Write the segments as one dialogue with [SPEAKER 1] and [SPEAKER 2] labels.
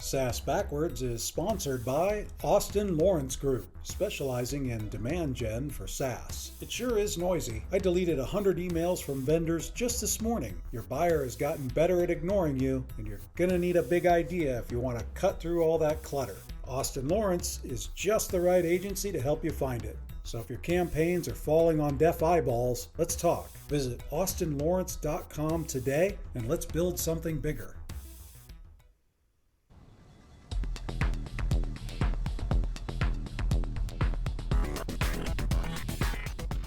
[SPEAKER 1] SaaS Backwards is sponsored by Austin Lawrence Group, specializing in demand gen for SaaS. It sure is noisy. I deleted 100 emails from vendors just this morning. Your buyer has gotten better at ignoring you, and you're going to need a big idea if you want to cut through all that clutter. Austin Lawrence is just the right agency to help you find it. So if your campaigns are falling on deaf eyeballs, let's talk. Visit austinlawrence.com today and let's build something bigger.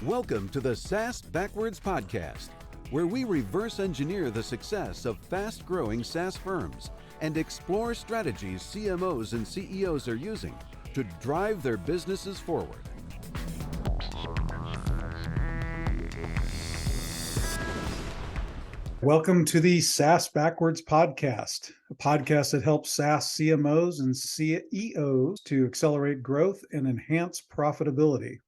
[SPEAKER 2] Welcome to the SaaS Backwards Podcast, where we reverse engineer the success of fast-growing SaaS firms and explore strategies CMOs and CEOs are using to drive their businesses forward.
[SPEAKER 1] Welcome to the SaaS Backwards Podcast, a podcast that helps SaaS CMOs and CEOs to accelerate growth and enhance profitability.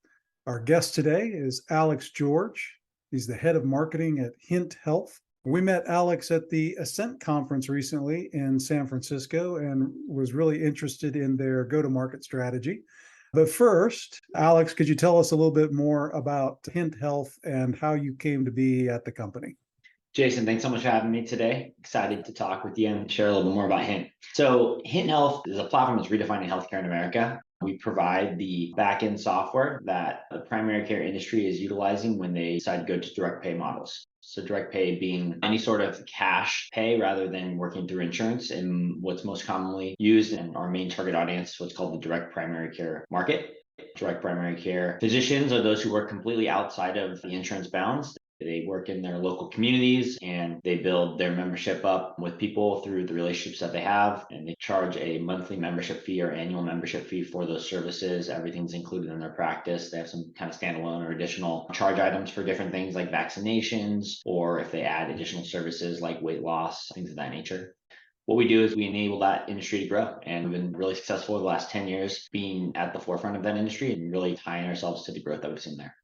[SPEAKER 1] Our guest today is Alex George. He's the head of marketing at Hint Health. We met Alex at the Ascent conference recently in San Francisco and was really interested in their go-to-market strategy. But first, Alex, could you tell us a little bit more about Hint Health and how you came to be at the company?
[SPEAKER 3] Jason, thanks so much for having me today. Excited to talk with you and share a little bit more about Hint. So Hint Health is a platform that's redefining healthcare in America. We provide the back-end software that the primary care industry is utilizing when they decide to go to direct pay models. So direct pay being any sort of cash pay rather than working through insurance. And what's most commonly used in our main target audience, what's called the direct primary care market. Direct primary care physicians are those who work completely outside of the insurance bounds. They work in their local communities and they build their membership up with people through the relationships that they have. And they charge a monthly membership fee or annual membership fee for those services. Everything's included in their practice. They have some kind of standalone or additional charge items for different things like vaccinations, or if they add additional services like weight loss, things of that nature. What we do is we enable that industry to grow. And we've been really successful over the last 10 years being at the forefront of that industry and really tying ourselves to the growth that we've seen there.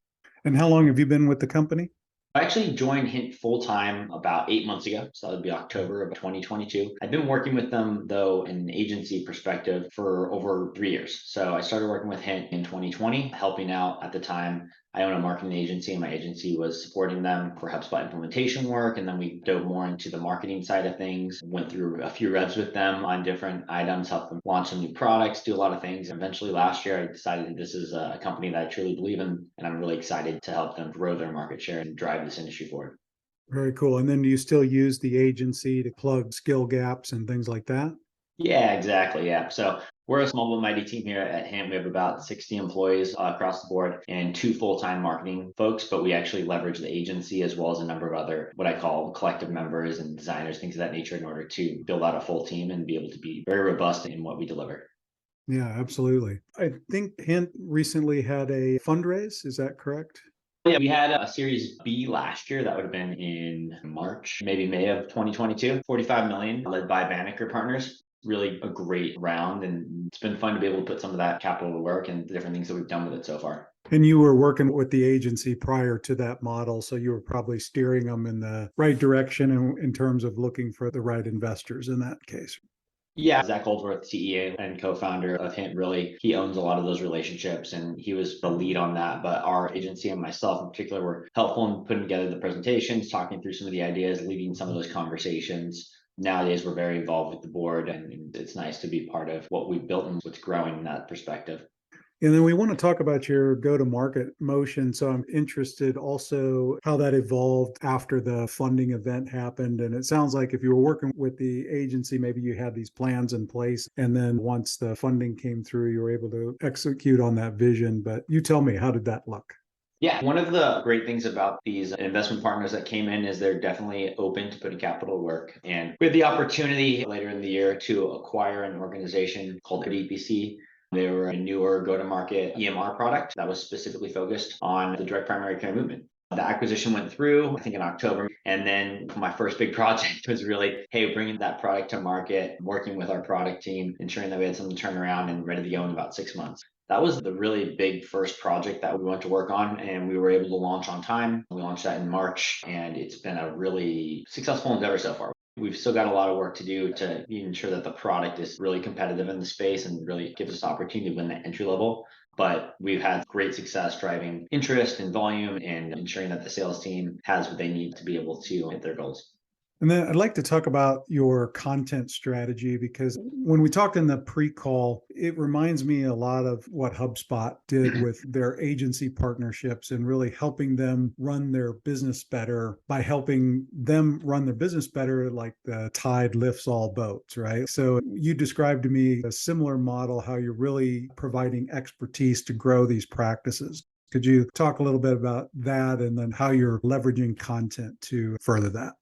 [SPEAKER 1] And how long have you been with the company?
[SPEAKER 3] I actually joined Hint full-time about 8 months ago. So that would be October of 2022. I've been working with them, though, in an agency perspective for over 3 years. So I started working with Hint in 2020, helping out at the time. I own a marketing agency and my agency was supporting them for HubSpot implementation work. And then we dove more into the marketing side of things, went through a few revs with them on different items, helped them launch some new products, do a lot of things. And eventually last year, I decided that this is a company that I truly believe in, and I'm really excited to help them grow their market share and drive this industry forward.
[SPEAKER 1] Very cool. And then do you still use the agency to plug skill gaps and things like that?
[SPEAKER 3] Yeah, exactly. Yeah. So we're a small but mighty team here at Hint. We have about 60 employees across the board and 2 full-time marketing folks, but we actually leverage the agency as well as a number of other, what I call collective members and designers, things of that nature in order to build out a full team and be able to be very robust in what we deliver.
[SPEAKER 1] Yeah, absolutely. I think Hint recently had a fundraise. Is that correct?
[SPEAKER 3] Yeah, we had a Series B last year. That would have been in March, maybe May of 2022, 45 million led by Banneker Partners. Really a great round, and it's been fun to be able to put some of that capital to work and the different things that we've done with it so far.
[SPEAKER 1] And you were working with the agency prior to that model, so you were probably steering them in the right direction in terms of looking for the right investors in that case.
[SPEAKER 3] Yeah, Zach Goldsworth, CEO and co-founder of Hint, really, he owns a lot of those relationships and he was the lead on that. But our agency and myself in particular were helpful in putting together the presentations, talking through some of the ideas, leading some of those conversations. Nowadays, we're very involved with the board and it's nice to be part of what we've built and what's growing in that perspective.
[SPEAKER 1] And then we want to talk about your go-to-market motion. So I'm interested also how that evolved after the funding event happened. And it sounds like if you were working with the agency, maybe you had these plans in place. And then once the funding came through, you were able to execute on that vision. But you tell me, how did that look?
[SPEAKER 3] Yeah, one of the great things about these investment partners that came in is they're definitely open to putting capital to work. And we had the opportunity later in the year to acquire an organization called DPC. They were a newer go-to-market EMR product that was specifically focused on the direct primary care movement. The acquisition went through, I think in October. And then my first big project was really, hey, bringing that product to market, working with our product team, ensuring that we had something to turn around and ready to go in about 6 months. That was the really big first project that we went to work on, and we were able to launch on time. We launched that in March, and it's been a really successful endeavor so far. We've still got a lot of work to do to ensure that the product is really competitive in the space and really gives us opportunity to win that entry level. But we've had great success driving interest and volume and ensuring that the sales team has what they need to be able to hit their goals.
[SPEAKER 1] And then I'd like to talk about your content strategy because when we talked in the pre-call, it reminds me a lot of what HubSpot did with their agency partnerships and really helping them run their business better by helping them run their business better, like the tide lifts all boats, right? So you described to me a similar model, how you're really providing expertise to grow these practices. Could you talk a little bit about that and then how you're leveraging content to further that?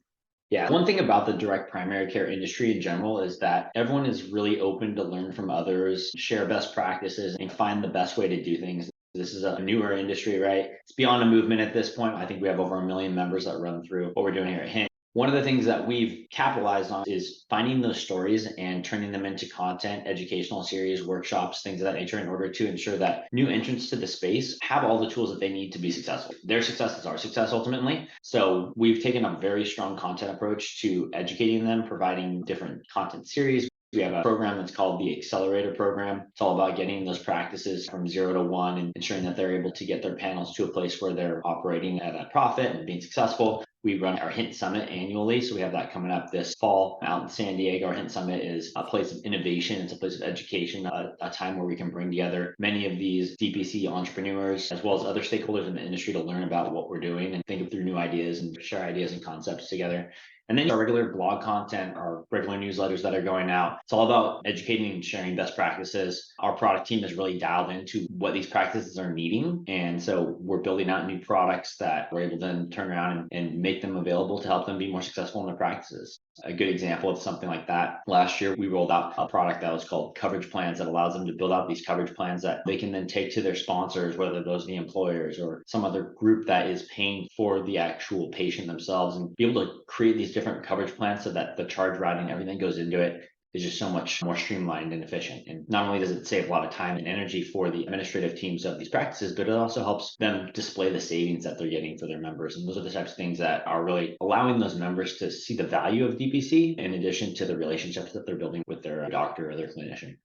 [SPEAKER 3] Yeah, one thing about the direct primary care industry in general is that everyone is really open to learn from others, share best practices, and find the best way to do things. This is a newer industry, right? It's beyond a movement at this point. I think we have over 1 million members that run through what we're doing here at Hint. One of the things that we've capitalized on is finding those stories and turning them into content, educational series, workshops, things of that nature, in order to ensure that new entrants to the space have all the tools that they need to be successful. Their success is our success ultimately. So we've taken a very strong content approach to educating them, providing different content series. We have a program that's called the Accelerator Program. It's all about getting those practices from 0 to 1 and ensuring that they're able to get their panels to a place where they're operating at a profit and being successful. We run our Hint Summit annually. So we have that coming up this fall out in San Diego. Our Hint Summit is a place of innovation. It's a place of education, a time where we can bring together many of these DPC entrepreneurs, as well as other stakeholders in the industry, to learn about what we're doing and think through new ideas and share ideas and concepts together. And then our regular blog content, our regular newsletters that are going out. It's all about educating and sharing best practices. Our product team is really dialed into what these practices are needing. And so we're building out new products that we're able to then turn around and make them available to help them be more successful in their practices. A good example of something like that, last year we rolled out a product that was called Coverage Plans that allows them to build out these coverage plans that they can then take to their sponsors, whether those are the employers or some other group that is paying for the actual patient themselves, and be able to create these different coverage plans so that the charge routing, everything goes into it, is just so much more streamlined and efficient. And not only does it save a lot of time and energy for the administrative teams of these practices, but it also helps them display the savings that they're getting for their members. And those are the types of things that are really allowing those members to see the value of DPC in addition to the relationships that they're building with their doctor or their clinician.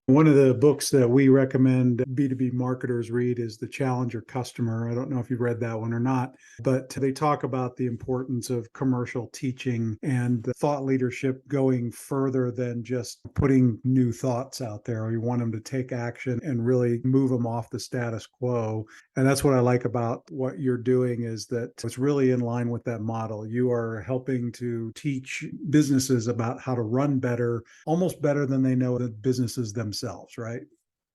[SPEAKER 1] One of the books that we recommend B2B marketers read is The Challenger Customer. I don't know if you've read that one or not, but they talk about the importance of commercial teaching and the thought leadership going further than just putting new thoughts out there. You want them to take action and really move them off the status quo. And that's what I like about what you're doing, is that it's really in line with that model. You are helping to teach businesses about how to run better, almost better than they know the businesses themselves, right?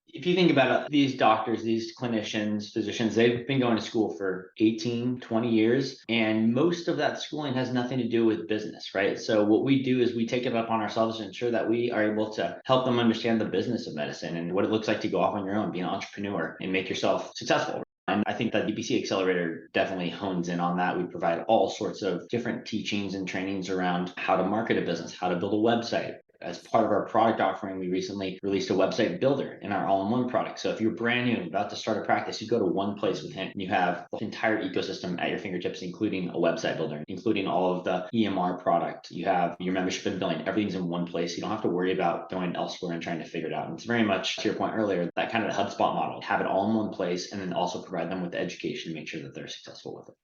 [SPEAKER 3] If you think about it, these doctors, these clinicians, physicians, they've been going to school for 18, 20 years, and most of that schooling has nothing to do with business, right? So what we do is we take it upon ourselves to ensure that we are able to help them understand the business of medicine and what it looks like to go off on your own, be an entrepreneur, and make yourself successful. And I think that DPC Accelerator definitely hones in on that. We provide all sorts of different teachings and trainings around how to market a business, how to build a website. As part of our product offering, we recently released a website builder in our all-in-one product. So if you're brand new and about to start a practice, you go to one place with Hint and you have the entire ecosystem at your fingertips, including a website builder, including all of the EMR product. You have your membership and billing. Everything's in one place. You don't have to worry about going elsewhere and trying to figure it out. And it's very much, to your point earlier, that kind of the HubSpot model. Have it all in one place and then also provide them with the education to make sure that they're successful with it.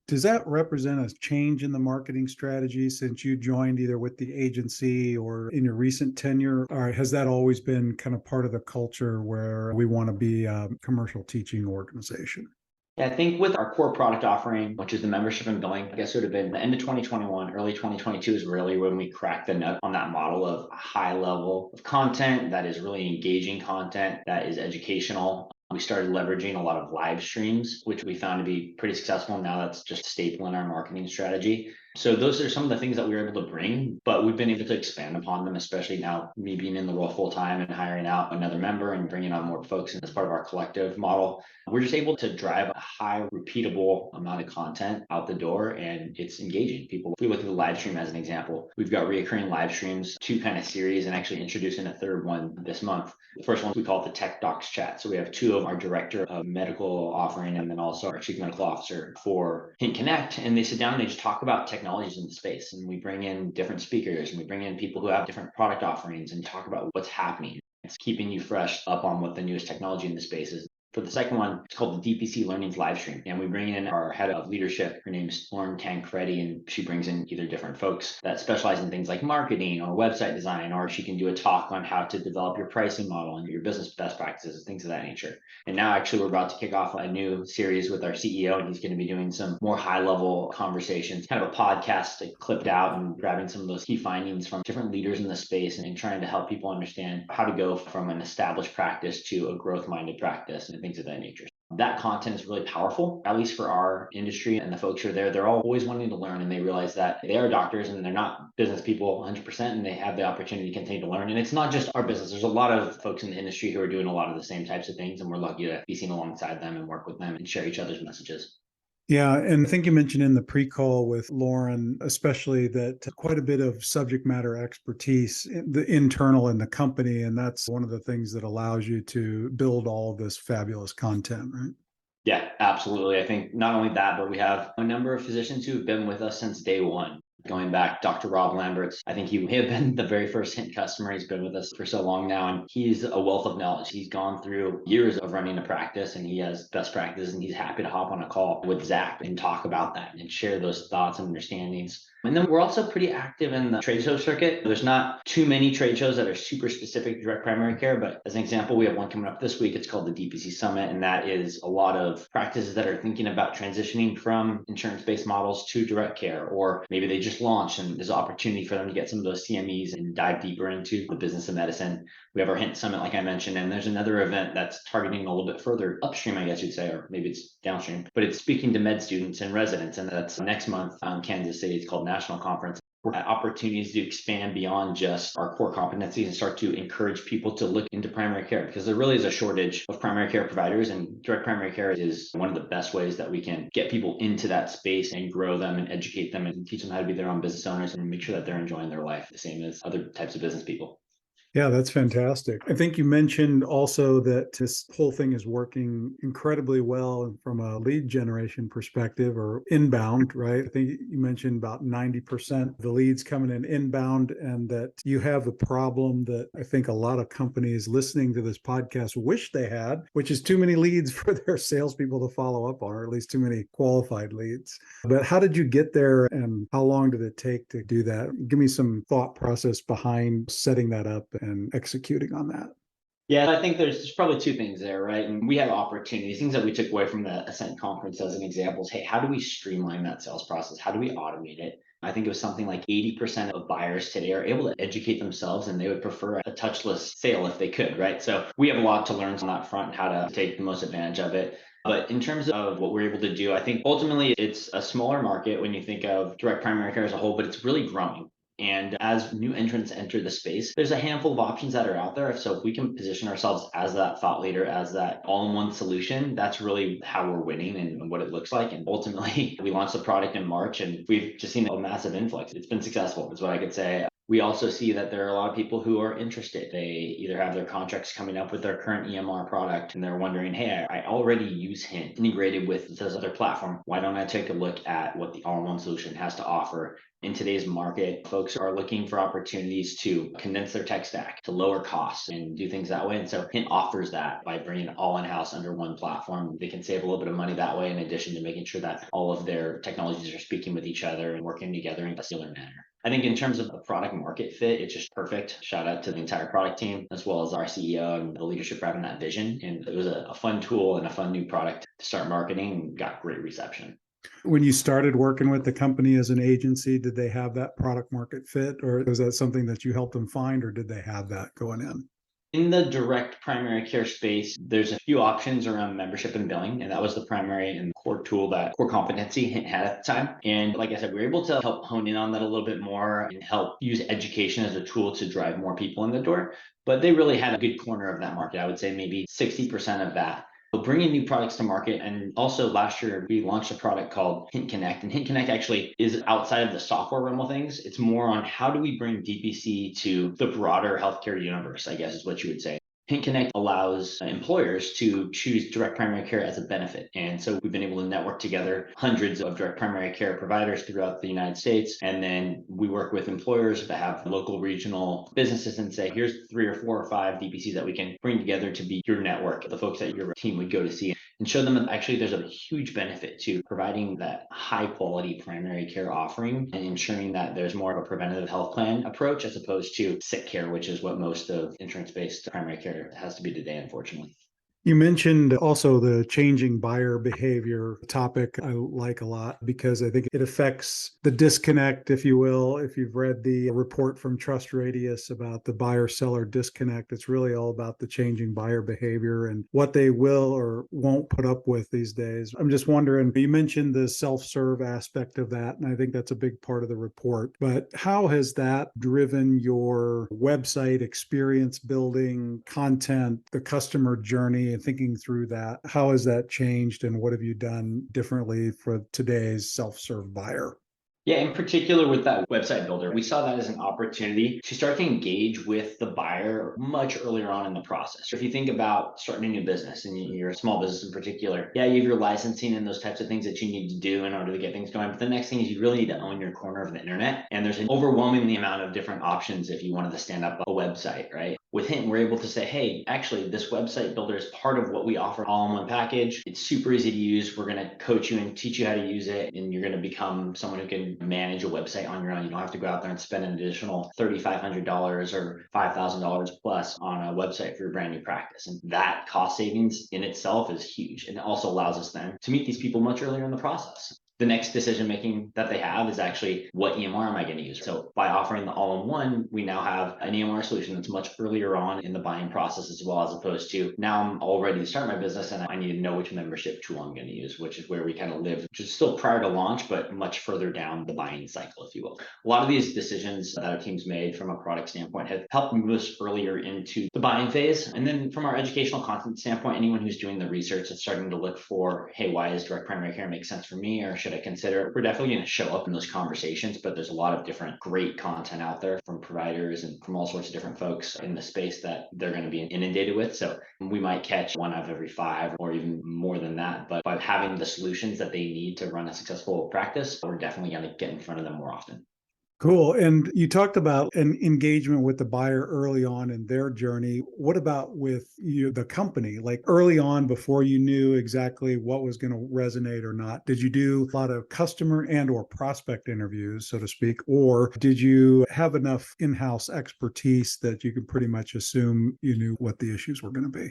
[SPEAKER 1] Does that represent a change in the marketing strategy since you joined either with the agency or in your recent tenure? Or has that always been kind of part of the culture where we want to be a commercial teaching organization?
[SPEAKER 3] Yeah, I think with our core product offering, which is the membership and billing, I guess it would have been the end of 2021, early 2022 is really when we cracked the nut on that model of a high level of content that is really engaging content, that is educational. We started leveraging a lot of live streams, which we found to be pretty successful. And now that's just a staple in our marketing strategy. So those are some of the things that we were able to bring, but we've been able to expand upon them, especially now me being in the role full time and hiring out another member and bringing on more folks as part of our collective model. We're just able to drive a high repeatable amount of content out the door, and it's engaging people. If we look at the live stream as an example, we've got reoccurring live streams, 2 kind of series, and actually introducing a 3rd one this month. The first one we call the Tech Docs Chat. So we have 2 of our director of medical offering and then also our chief medical officer for Hint Connect, and they sit down and they just talk about technologies in the space, and we bring in different speakers and we bring in people who have different product offerings and talk about what's happening. It's keeping you fresh up on what the newest technology in the space is. For the second one, it's called the DPC Learnings Livestream. And we bring in our head of leadership. Her name's Lauren Tancredi, and she brings in either different folks that specialize in things like marketing or website design, or she can do a talk on how to develop your pricing model and your business best practices, things of that nature. And now actually we're about to kick off a new series with our CEO, and he's going to be doing some more high level conversations, kind of a podcast clipped out and grabbing some of those key findings from different leaders in the space and trying to help people understand how to go from an established practice to a growth minded practice and things of that nature. That content is really powerful, at least for our industry and the folks who are there. They're all always wanting to learn, and they realize that they are doctors and they're not business people 100%, and they have the opportunity to continue to learn. And it's not just our business. There's a lot of folks in the industry who are doing a lot of the same types of things, and we're lucky to be seen alongside them and work with them and share each other's messages.
[SPEAKER 1] Yeah, and I think you mentioned in the pre-call with Lauren, especially that quite a bit of subject matter expertise, the internal in the company, and that's one of the things that allows you to build all of this fabulous content, right?
[SPEAKER 3] Yeah, absolutely. I think not only that, but we have a number of physicians who have been with us since day one. Going back, Dr. Rob Lamberts, I think he may have been the very first Hint customer. He's been with us for so long now, and he's a wealth of knowledge. He's gone through years of running a practice, and he has best practices, and he's happy to hop on a call with Zach and talk about that and share those thoughts and understandings. And then we're also pretty active in the trade show circuit. There's not too many trade shows that are super specific to direct primary care, but as an example, we have one coming up this week. It's called the DPC Summit, and that is a lot of practices that are thinking about transitioning from insurance-based models to direct care, or maybe they just launched and there's an opportunity for them to get some of those CMEs and dive deeper into the business of medicine. We have our Hint Summit, like I mentioned, and there's another event that's targeting a little bit further upstream, I guess you'd say, or maybe it's downstream, but it's speaking to med students and residents, and that's next month in Kansas City. It's called National Conference. We're at opportunities to expand beyond just our core competencies and start to encourage people to look into primary care, because there really is a shortage of primary care providers, and direct primary care is one of the best ways that we can get people into that space and grow them and educate them and teach them how to be their own business owners and make sure that they're enjoying their life the same as other types of business people.
[SPEAKER 1] Yeah, that's fantastic. I think you mentioned also that this whole thing is working incredibly well from a lead generation perspective or inbound, right? I think you mentioned about 90% of the leads coming in inbound, and that you have the problem that I think a lot of companies listening to this podcast wish they had, which is too many leads for their salespeople to follow up on, or at least too many qualified leads. But how did you get there, and how long did it take to do that? Give me some thought process behind setting that up and executing on that.
[SPEAKER 3] Yeah, I think there's probably two things there, right? And we have opportunities, things that we took away from the Ascent conference as an example is, hey, how do we streamline that sales process? How do we automate it? I think it was something like 80% of buyers today are able to educate themselves, and they would prefer a touchless sale if they could, right? So we have a lot to learn on that front, how to take the most advantage of it. But in terms of what we're able to do, I think ultimately it's a smaller market when you think of direct primary care as a whole, but it's really growing. And as new entrants enter the space, there's a handful of options that are out there. So if we can position ourselves as that thought leader, as that all-in-one solution, that's really how we're winning and what it looks like. And ultimately, we launched the product in March, and we've just seen a massive influx. It's been successful, is what I could say. We also see that there are a lot of people who are interested. They either have their contracts coming up with their current EMR product, and they're wondering, hey, I already use Hint integrated with this other platform. Why don't I take a look at what the all-in-one solution has to offer? In today's market, folks are looking for opportunities to condense their tech stack, to lower costs and do things that way. And so Hint offers that by bringing it all in-house under one platform. They can save a little bit of money that way, in addition to making sure that all of their technologies are speaking with each other and working together in a similar manner. I think in terms of the product market fit, it's just perfect. Shout out to the entire product team, as well as our CEO and the leadership for having that vision. And it was a fun tool and a fun new product to start marketing, and got great reception.
[SPEAKER 1] When you started working with the company as an agency, did they have that product market fit, or was that something that you helped them find, or did they have that going in?
[SPEAKER 3] In the direct primary care space, there's a few options around membership and billing, and that was the primary and core tool, that core competency Hint had at the time. And like I said, we were able to help hone in on that a little bit more and help use education as a tool to drive more people in the door. But they really had a good corner of that market. I would say maybe 60% of that. But bringing new products to market, and also last year we launched a product called Hint Connect, and Hint Connect actually is outside of the software realm of things. It's more on how do we bring DPC to the broader healthcare universe, I guess is what you would say. Hint Connect allows employers to choose direct primary care as a benefit. And so we've been able to network together hundreds of direct primary care providers throughout the United States. And then we work with employers that have local regional businesses and say, here's 3 or 4 or 5 DPCs that we can bring together to be your network, the folks that your team would go to see, and show them that actually there's a huge benefit to providing that high quality primary care offering and ensuring that there's more of a preventative health plan approach as opposed to sick care, which is what most of insurance-based primary care has to be today, unfortunately.
[SPEAKER 1] You mentioned also the changing buyer behavior topic. I like a lot because I think it affects the disconnect, if you will. If you've read the report from Trust Radius about the buyer seller disconnect, it's really all about the changing buyer behavior and what they will or won't put up with these days. I'm just wondering, you mentioned the self-serve aspect of that, and I think that's a big part of the report. But how has that driven your website experience building, content, the customer journey? And thinking through that, how has that changed and what have you done differently for today's self-serve buyer?
[SPEAKER 3] Yeah, in particular with that website builder, we saw that as an opportunity to start to engage with the buyer much earlier on in the process. If you think about starting a new business and you're a small business in particular, yeah, you have your licensing and those types of things that you need to do in order to get things going. But the next thing is you really need to own your corner of the internet. And there's an overwhelmingly amount of different options if you wanted to stand up a website, right? With Hint, we're able to say, hey, actually, this website builder is part of what we offer all in one package. It's super easy to use. We're going to coach you and teach you how to use it. And you're going to become someone who can manage a website on your own. You don't have to go out there and spend an additional $3,500 or $5,000 plus on a website for your brand new practice. And that cost savings in itself is huge. And it also allows us then to meet these people much earlier in the process. The next decision making that they have is actually, what EMR am I going to use? So by offering the all-in-one, we now have an EMR solution that's much earlier on in the buying process as well, as opposed to now I'm all ready to start my business and I need to know which membership tool I'm going to use, which is where we kind of live, which is still prior to launch, but much further down the buying cycle, if you will. A lot of these decisions that our team's made from a product standpoint have helped move us earlier into the buying phase. And then from our educational content standpoint, anyone who's doing the research that's starting to look for, hey, why does direct primary care make sense for me? Or should I consider it? We're definitely going to show up in those conversations, but there's a lot of different great content out there from providers and from all sorts of different folks in the space that they're going to be inundated with. So we might catch 1 out of every 5 or even more than that. But by having the solutions that they need to run a successful practice, we're definitely going to get in front of them more often.
[SPEAKER 1] Cool. And you talked about an engagement with the buyer early on in their journey. What about with you, the company? Like early on, before you knew exactly what was going to resonate or not, did you do a lot of customer and or prospect interviews, so to speak, or did you have enough in-house expertise that you could pretty much assume you knew what the issues were going to be?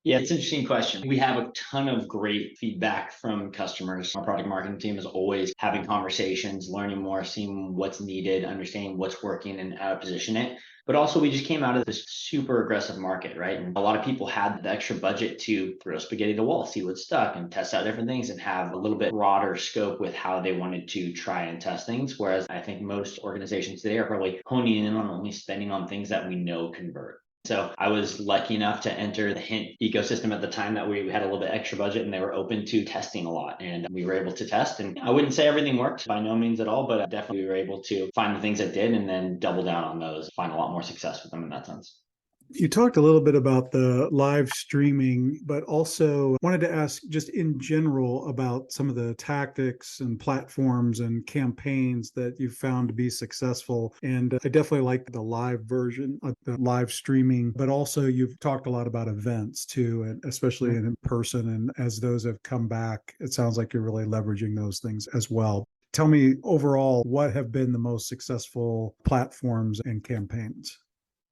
[SPEAKER 3] Yeah, it's an interesting question. We have a ton of great feedback from customers. Our product marketing team is always having conversations, learning more, seeing what's needed, understanding what's working and how to position it. But also, we just came out of this super aggressive market, right? And a lot of people had the extra budget to throw spaghetti at the wall, see what stuck, and test out different things and have a little bit broader scope with how they wanted to try and test things. Whereas I think most organizations today are probably honing in on only spending on things that we know convert. So I was lucky enough to enter the Hint ecosystem at the time that we had a little bit extra budget and they were open to testing a lot. And we were able to test. And I wouldn't say everything worked by no means at all, but definitely we were able to find the things that did and then double down on those, find a lot more success with them in that sense.
[SPEAKER 1] You talked a little bit about the live streaming, but also wanted to ask just in general about some of the tactics and platforms and campaigns that you've found to be successful. And I definitely like the live version of the live streaming, but also you've talked a lot about events too, and especially in person. And as those have come back, it sounds like you're really leveraging those things as well. Tell me overall, what have been the most successful platforms and campaigns?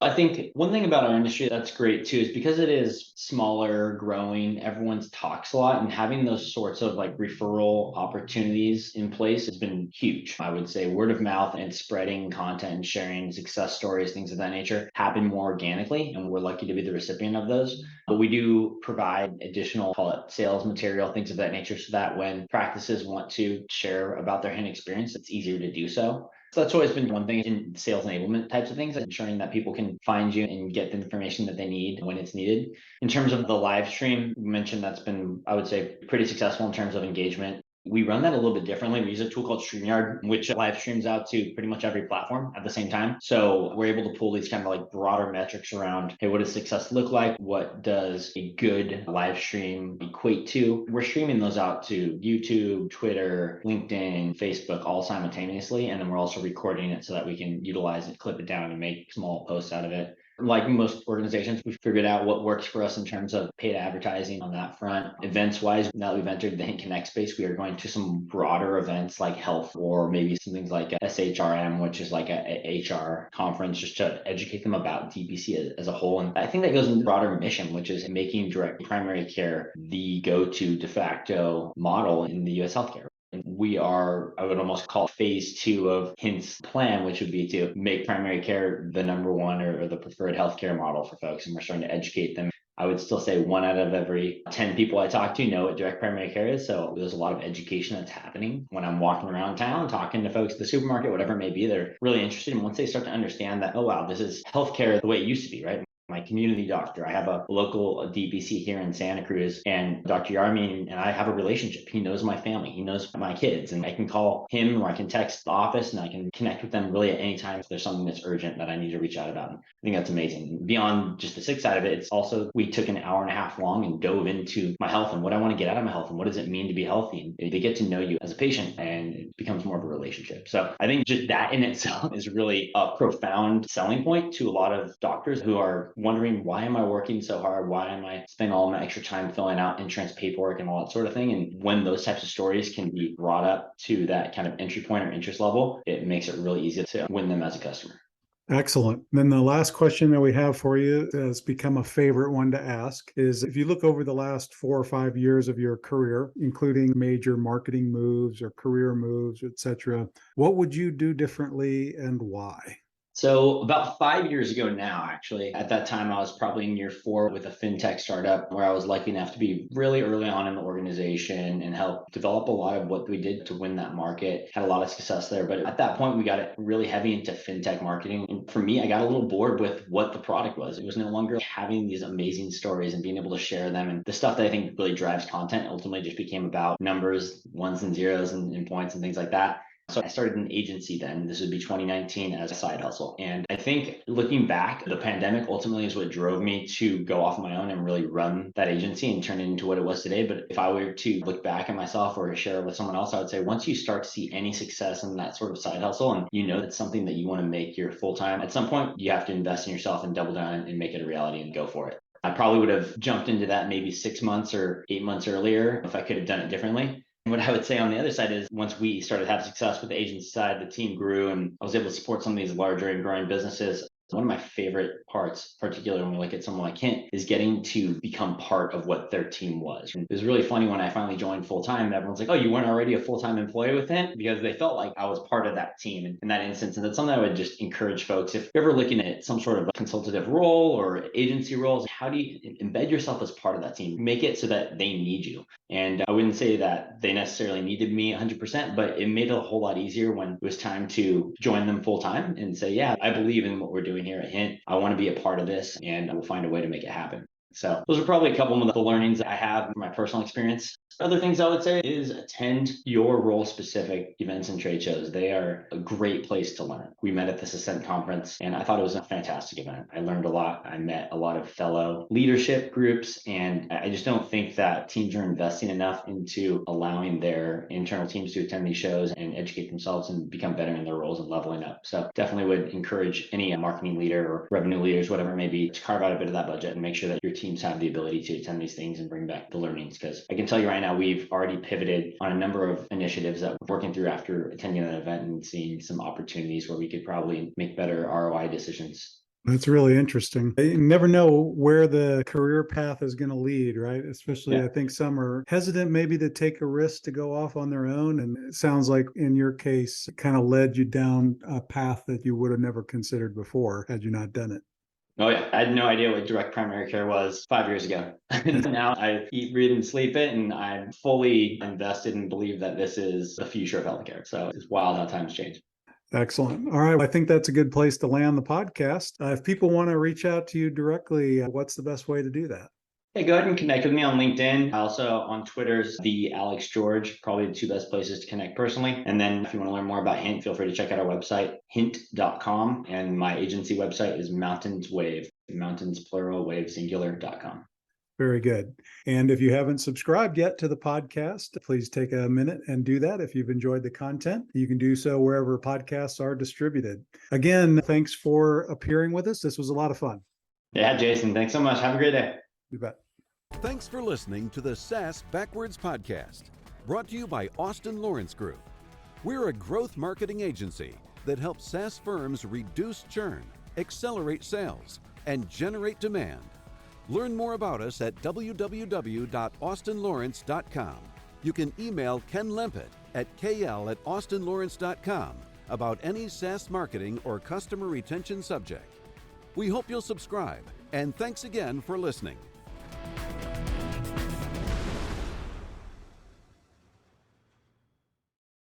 [SPEAKER 3] I think one thing about our industry that's great too is because it is smaller, growing, everyone talks a lot, and having those sorts of like referral opportunities in place has been huge. I would say word of mouth and spreading content and sharing success stories, things of that nature happen more organically, and we're lucky to be the recipient of those. But we do provide additional, call it sales material, things of that nature, so that when practices want to share about their Hint experience, it's easier to do so. So that's always been one thing in sales enablement types of things, ensuring that people can find you and get the information that they need when it's needed. In terms of the live stream, you mentioned that's been, I would say, pretty successful in terms of engagement. We run that a little bit differently. We use a tool called StreamYard, which live streams out to pretty much every platform at the same time. So we're able to pull these kind of like broader metrics around, hey, what does success look like? What does a good live stream equate to? We're streaming those out to YouTube, Twitter, LinkedIn, Facebook, all simultaneously. And then we're also recording it so that we can utilize it, clip it down, and make small posts out of it. Like most organizations, we've figured out what works for us in terms of paid advertising on that front. Events wise, now that we've entered the Hint Connect space, we are going to some broader events like health, or maybe some things like a SHRM, which is like a HR conference, just to educate them about DPC as a whole. And I think that goes into the broader mission, which is making direct primary care the go-to de facto model in the US healthcare. We are, I would almost call phase 2 of Hint's plan, which would be to make primary care the number one or the preferred healthcare model for folks. And we're starting to educate them. I would still say 1 out of every 10 people I talk to know what direct primary care is. So there's a lot of education that's happening when I'm walking around town, talking to folks at the supermarket, whatever it may be. They're really interested. And once they start to understand that, oh, wow, this is healthcare the way it used to be, right? My community doctor. I have a local DPC here in Santa Cruz, and Dr. Yarmin and I have a relationship. He knows my family, he knows my kids, and I can call him or I can text the office and I can connect with them really at any time if there's something that's urgent that I need to reach out about. I think that's amazing. Beyond just the sick side of it, it's also, we took an hour and a half long and dove into my health and what I want to get out of my health and what does it mean to be healthy. And they get to know you as a patient and it becomes more of a relationship. So I think just that in itself is really a profound selling point to a lot of doctors who are wondering, why am I working so hard? Why am I spending all my extra time filling out insurance paperwork and all that sort of thing? And when those types of stories can be brought up to that kind of entry point or interest level, it makes it really easy to win them as a customer.
[SPEAKER 1] Excellent. Then the last question that we have for you has become a favorite one to ask is, if you look over the last 4 or 5 years of your career, including major marketing moves or career moves, etc., what would you do differently and why?
[SPEAKER 3] So about 5 years ago now, actually, at that time, I was probably in year 4 with a fintech startup where I was lucky enough to be really early on in the organization and help develop a lot of what we did to win that market. Had a lot of success there. But at that point, we got it really heavy into fintech marketing. And for me, I got a little bored with what the product was. It was no longer having these amazing stories and being able to share them. And the stuff that I think really drives content ultimately just became about numbers, ones and zeros and points and things like that. So I started an agency then. This would be 2019 as a side hustle. And I think looking back, the pandemic ultimately is what drove me to go off on my own and really run that agency and turn it into what it was today. But if I were to look back at myself or share it with someone else, I would say once you start to see any success in that sort of side hustle and you know that's something that you want to make your full time, at some point you have to invest in yourself and double down and make it a reality and go for it. I probably would have jumped into that maybe 6 months or 8 months earlier if I could have done it differently. What I would say on the other side is once we started to have success with the agency side, the team grew and I was able to support some of these larger and growing businesses. One of my favorite parts, particularly when we look at someone like Hint, is getting to become part of what their team was. And it was really funny when I finally joined full-time, everyone's like, oh, you weren't already a full-time employee with Hint? Because they felt like I was part of that team in that instance. And that's something I would just encourage folks. If you're ever looking at some sort of a consultative role or agency roles, how do you embed yourself as part of that team? Make it so that they need you. And I wouldn't say that they necessarily needed me 100%, but it made it a whole lot easier when it was time to join them full-time and say, yeah, I believe in what we're doing here at Hint. I want to be a part of this and we'll find a way to make it happen. So those are probably a couple of the learnings I have from my personal experience. Other things I would say is attend your role-specific events and trade shows. They are a great place to learn. We met at this Ascent conference, and I thought it was a fantastic event. I learned a lot. I met a lot of fellow leadership groups, and I just don't think that teams are investing enough into allowing their internal teams to attend these shows and educate themselves and become better in their roles and leveling up. So definitely would encourage any marketing leader or revenue leaders, whatever it may be, to carve out a bit of that budget and make sure that your teams have the ability to attend these things and bring back the learnings. Because I can tell you right now, we've already pivoted on a number of initiatives that we're working through after attending an event and seeing some opportunities where we could probably make better ROI decisions.
[SPEAKER 1] That's really interesting. You never know where the career path is going to lead, right? Especially, I think some are hesitant maybe to take a risk to go off on their own. And it sounds like in your case, it kind of led you down a path that you would have never considered before had you not done it.
[SPEAKER 3] Oh yeah, I had no idea what direct primary care was 5 years ago. Now I eat, breathe, and sleep it, and I'm fully invested and believe that this is the future of healthcare. So it's wild how times change.
[SPEAKER 1] Excellent. All right. I think that's a good place to land the podcast. If people want to reach out to you directly, what's the best way to do that?
[SPEAKER 3] Hey, go ahead and connect with me on LinkedIn. Also on Twitter's the Alex George, probably the two best places to connect personally. And then if you want to learn more about Hint, feel free to check out our website, hint.com. And my agency website is Mountains Wave, mountains plural, wave singular.com.
[SPEAKER 1] Very good. And if you haven't subscribed yet to the podcast, please take a minute and do that. If you've enjoyed the content, you can do so wherever podcasts are distributed. Again, thanks for appearing with us. This was a lot of fun.
[SPEAKER 3] Yeah, Jason, thanks so much. Have a great day.
[SPEAKER 1] You bet.
[SPEAKER 2] Thanks for listening to the SaaS Backwards Podcast, brought to you by Austin Lawrence Group. We're a growth marketing agency that helps SaaS firms reduce churn, accelerate sales, and generate demand. Learn more about us at www.austinlawrence.com. You can email Ken Lempet at kl@austinlawrence.com about any SaaS marketing or customer retention subject. We hope you'll subscribe, and thanks again for listening.